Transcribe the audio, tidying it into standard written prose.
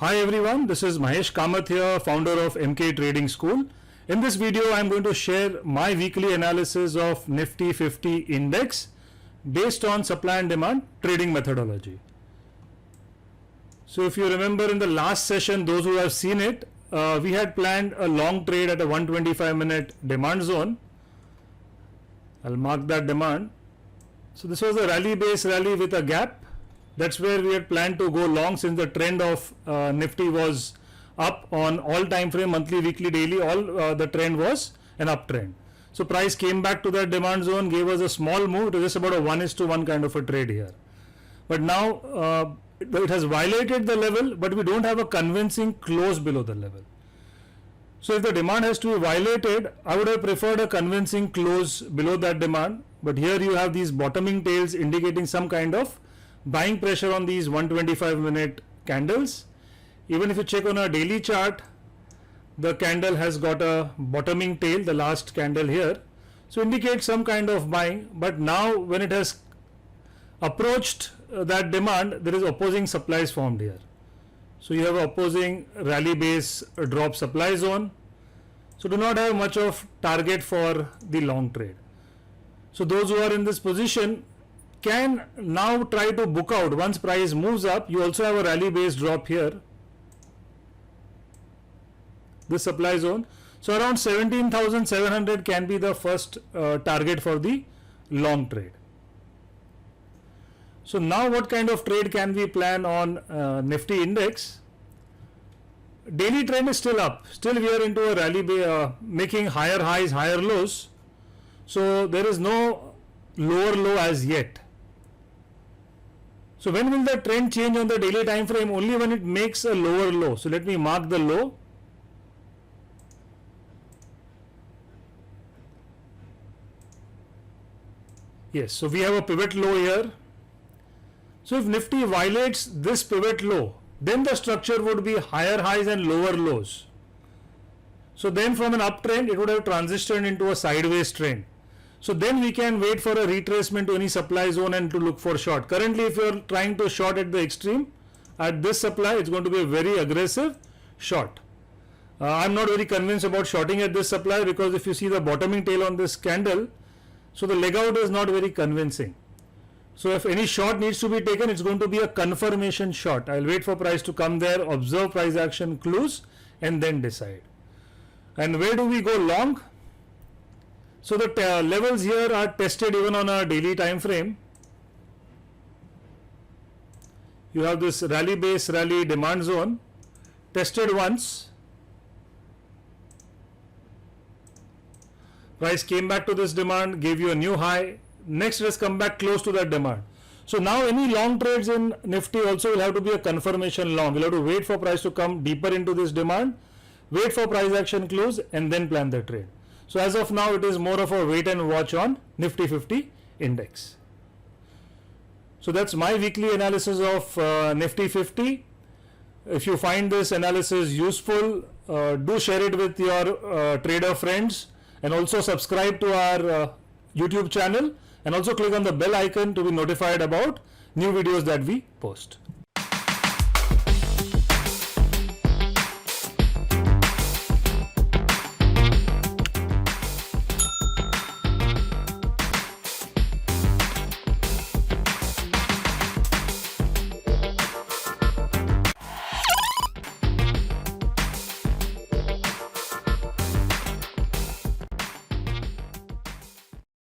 Hi everyone, this is Mahesh Kamath here, founder of MK Trading School. In this video, I am going to share my weekly analysis of Nifty 50 index based on supply and demand trading methodology. So if you remember in the last session, those who have seen it, we had planned a long trade at a 125-minute demand zone. I'll mark that demand. So this was a rally-based rally with a gap. That's where we had planned to go long, since the trend of Nifty was up on all time frame, monthly, weekly, daily, all the trend was an uptrend. So price came back to that demand zone, gave us a small move. It was just about a 1:1 kind of a trade here. But now it has violated the level, but we don't have a convincing close below the level. So if the demand has to be violated, I would have preferred a convincing close below that demand. But here you have these bottoming tails indicating some kind of buying pressure on these 125-minute candles. Even if you check on a daily chart, the candle has got a bottoming tail, the last candle here. So indicates some kind of buying, but now when it has approached that demand, there is opposing supplies formed here. So you have opposing rally base drop supply zone. So do not have much of target for the long trade. So those who are in this position can now try to book out once price moves up. You also have a rally based drop here, this supply zone. So around 17,700 can be the first target for the long trade. So now what kind of trade can we plan on Nifty index? Daily trend is still up. Still we are into a rally making higher highs, higher lows. So there is no lower low as yet. So when will the trend change on the daily time frame? Only when it makes a lower low. So let me mark the low. Yes, so we have a pivot low here. So if Nifty violates this pivot low, then the structure would be higher highs and lower lows. So then from an uptrend, it would have transitioned into a sideways trend. So then we can wait for a retracement to any supply zone and to look for short. Currently, if you are trying to short at the extreme, at this supply, it's going to be a very aggressive short. I'm not very convinced about shorting at this supply, because if you see the bottoming tail on this candle, so the leg out is not very convincing. So if any short needs to be taken, it's going to be a confirmation short. I'll wait for price to come there, observe price action clues, and then decide. And where do we go long? So the levels here are tested even on a daily time frame. You have this rally base, rally demand zone, tested once. Price came back to this demand, gave you a new high. Next it has come back close to that demand. So now any long trades in Nifty also will have to be a confirmation long. We'll have to wait for price to come deeper into this demand, wait for price action close, and then plan the trade. So as of now, it is more of a wait and watch on Nifty 50 index. So that's my weekly analysis of Nifty 50. If you find this analysis useful, do share it with your trader friends, and also subscribe to our YouTube channel, and also click on the bell icon to be notified about new videos that we post.